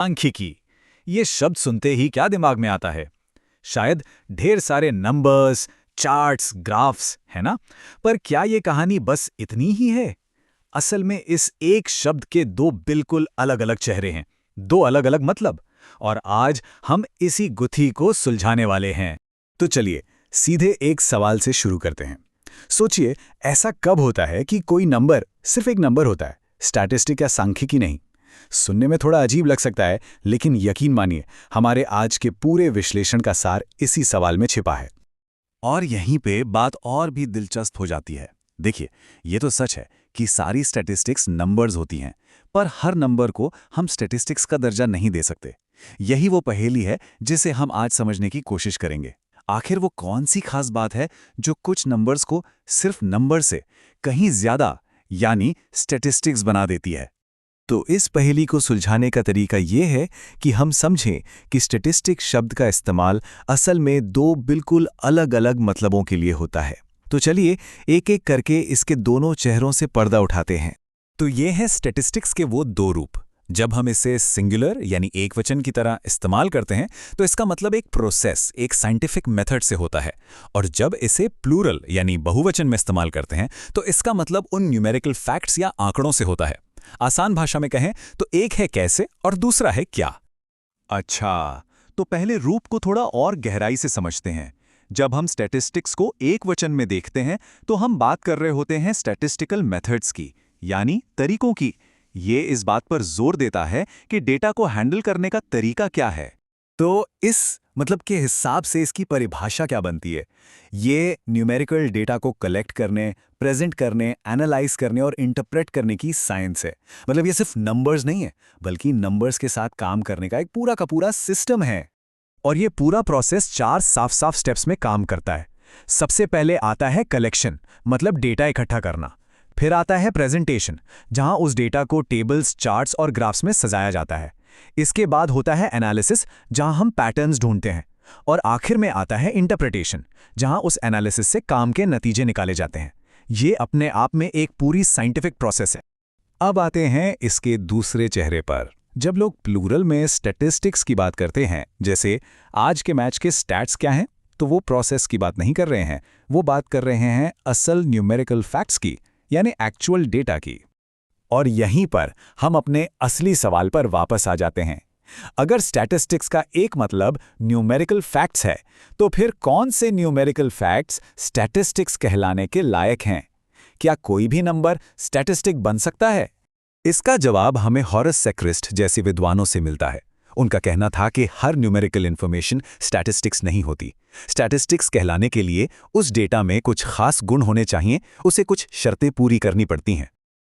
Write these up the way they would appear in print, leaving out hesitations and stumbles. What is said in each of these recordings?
सांख्यिकी। ये शब्द सुनते ही क्या दिमाग में आता है? शायद ढेर सारे नंबर्स, चार्ट्स, ग्राफ्स, है ना? पर क्या ये कहानी बस इतनी ही है? असल में इस एक शब्द के दो बिल्कुल अलग-अलग चेहरे हैं, दो अलग-अलग मतलब। और आज हम इसी गुत्थी को सुलझाने वाले हैं। तो चलिए सीधे एक सवाल से शुरू करते हैं। सोचिए, ऐसा कब होता है कि कोई नंबर सिर्फ एक नंबर होता है, स्टैटिस्टिक या सांख्यिकी नहीं? सुनने में थोड़ा अजीब लग सकता है, लेकिन यकीन मानिए, हमारे आज के पूरे विश्लेषण का सार इसी सवाल में छिपा है। और यहीं पे बात और भी दिलचस्प हो जाती है। देखिए, ये तो सच है कि सारी स्टैटिस्टिक्स नंबर्स होती हैं, पर हर नंबर को हम स्टैटिस्टिक्स का दर्जा नहीं दे सकते। यही वो पहेली है जिसे हम आज समझने की कोशिश करेंगे। आखिर वो कौन सी खास बात है जो कुछ नंबर्स को सिर्फ नंबर से कहीं ज्यादा, यानी स्टैटिस्टिक्स बना देती है? तो इस पहेली को सुलझाने का तरीका ये है कि हम समझें कि स्टैटिस्टिक शब्द का इस्तेमाल असल में दो बिल्कुल अलग-अलग मतलबों के लिए होता है। तो चलिए एक-एक करके इसके दोनों चेहरों से पर्दा उठाते हैं। तो ये है स्टैटिस्टिक्स के वो दो रूप। जब हम इसे सिंगुलर यानी एक वचन की तरह इस्तेमाल करते हैं तो इसका मतलब एक प्रोसेस, एक साइंटिफिक मेथड से होता है। और जब इसे प्लूरल यानी बहुवचन में इस्तेमाल करते हैं तो इसका मतलब उन न्यूमेरिकल फैक्ट्स या आंकड़ों से होता है। आसान भाषा में कहें तो एक है कैसे और दूसरा है क्या। अच्छा, तो पहले रूप को थोड़ा और गहराई से समझते हैं। जब हम स्टैटिस्टिक्स को एक वचन में देखते हैं तो हम बात कर रहे होते हैं स्टैटिस्टिकल मेथड्स की, यानी तरीकों की। ये इस बात पर जोर देता है कि डेटा को हैंडल करने का तरीका क्या है। तो इस मतलब के हिसाब से इसकी परिभाषा क्या बनती है? ये न्यूमेरिकल डेटा को कलेक्ट करने, प्रेजेंट करने, एनालाइज करने और इंटरप्रेट करने की साइंस है। मतलब ये सिर्फ नंबर्स नहीं है, बल्कि नंबर्स के साथ काम करने का एक पूरा का पूरा सिस्टम है। और ये पूरा प्रोसेस चार साफ-साफ स्टेप्स में काम करता है। सबसे पहले आता है कलेक्शन, मतलब डेटा इकट्ठा करना। फिर आता है प्रेजेंटेशन, जहां उस डेटा को टेबल्स, चार्ट्स और ग्राफ्स में सजाया जाता है। इसके बाद होता है एनालिसिस, जहां हम पैटर्न्स ढूंढते हैं। और आखिर में आता है इंटरप्रिटेशन, जहां उस एनालिसिस से काम के नतीजे निकाले जाते हैं। ये अपने आप में एक पूरी साइंटिफिक प्रोसेस है। अब आते हैं इसके दूसरे चेहरे पर। जब लोग प्लूरल में स्टैटिस्टिक्स की बात करते हैं, जैसे आज के मैच के स्टैट्स क्या हैं, तो वो प्रोसेस की बात नहीं कर रहे हैं, वो बात कर रहे हैं असल न्यूमेरिकल फैक्ट्स की, यानी एक्चुअल डेटा की। और यहीं पर हम अपने असली सवाल पर वापस आ जाते हैं। अगर स्टैटिस्टिक्स का एक मतलब न्यूमेरिकल फैक्ट्स है, तो फिर कौन से न्यूमेरिकल फैक्ट्स स्टैटिस्टिक्स कहलाने के लायक हैं? क्या कोई भी नंबर स्टैटिस्टिक बन सकता है? इसका जवाब हमें हॉरस सेक्रिस्ट जैसे विद्वानों से मिलता है। उनका कहना था कि हर न्यूमेरिकल इंफॉर्मेशन स्टैटिस्टिक्स नहीं होती। स्टैटिस्टिक्स कहलाने के लिए उस डेटा में कुछ खास गुण होने चाहिए, उसे कुछ शर्तें पूरी करनी पड़ती हैं।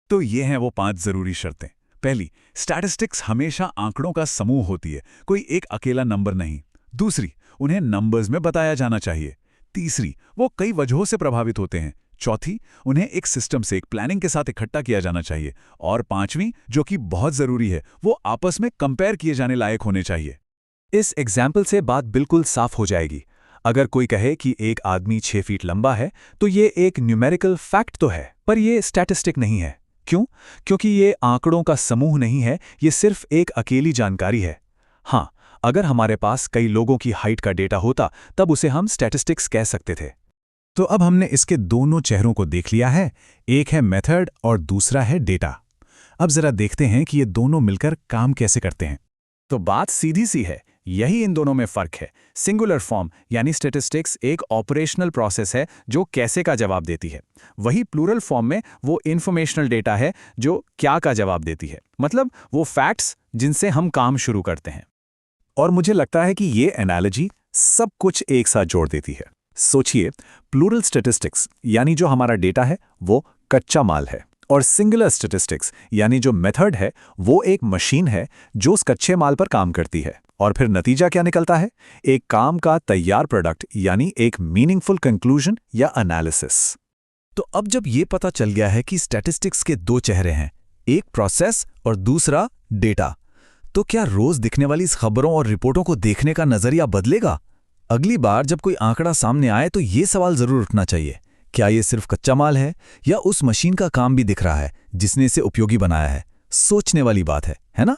तो ये हैं वो 5 जरूरी शर्तें। पहली, स्टैटिस्टिक्स हमेशा आंकड़ों का समूह होती है, कोई एक अकेला नंबर नहीं। दूसरी, उन्हें नंबर्स में बताया जाना चाहिए। तीसरी, वो कई वजहों से प्रभावित होते हैं। चौथी, उन्हें एक सिस्टम से, एक प्लानिंग के साथ इकट्ठा किया जाना चाहिए। और पांचवी, जो कि बहुत जरूरी है, वो आपस में कंपेयर किए जाने लायक होने चाहिए। इस एग्जाम्पल से बात बिल्कुल साफ हो जाएगी। अगर कोई कहे कि एक आदमी 6 फीट लंबा है, तो ये एक न्यूमेरिकल फैक्ट तो है, पर ये स्टैटिस्टिक नहीं है। क्यों? क्योंकि ये आंकड़ों का समूह नहीं है, ये सिर्फ एक अकेली जानकारी है। हाँ, अगर हमारे पास कई लोगों की हाइट का डेटा होता, तब उसे हम स्टैटिस्टिक्स कह सकते थे। तो अब हमने इसके दोनों चेहरों को देख लिया है, एक है मेथड और दूसरा है डेटा। अब जरा देखते हैं कि ये दोनों मिलकर काम कैसे करते हैं। तो बात सीधी सी है, यही इन दोनों में फर्क है। सिंगुलर फॉर्म यानी स्टैटिस्टिक्स एक ऑपरेशनल प्रोसेस है जो कैसे का जवाब देती है। वही प्लूरल फॉर्म में वो इन्फॉर्मेशनल डेटा है जो क्या का जवाब देती है, मतलब वो फैक्ट्स जिनसे हम काम शुरू करते हैं। और मुझे लगता है कि ये एनालॉजी सब कुछ एक साथ जोड़ देती है। सोचिए, प्लूरल स्टैटिस्टिक्स यानी जो हमारा डेटा है वो कच्चा माल है, और सिंगुलर स्टैटिस्टिक्स यानी जो मेथड है वो एक मशीन है जो उस कच्चे माल पर काम करती है। और फिर नतीजा क्या निकलता है? एक काम का तैयार प्रोडक्ट, यानी एक मीनिंगफुल कंक्लूजन या एनालिसिस। तो अब जब ये पता चल गया है कि स्टैटिस्टिक्स के दो चेहरे हैं, एक प्रोसेस और दूसरा डेटा, तो क्या रोज दिखने वाली इस खबरों और रिपोर्टों को देखने का नजरिया बदलेगा? अगली बार जब कोई आंकड़ा सामने आए तो ये सवाल जरूर उठना चाहिए, क्या ये सिर्फ कच्चा माल है या उस मशीन का काम भी दिख रहा है जिसने इसे उपयोगी बनाया है? सोचने वाली बात है ना?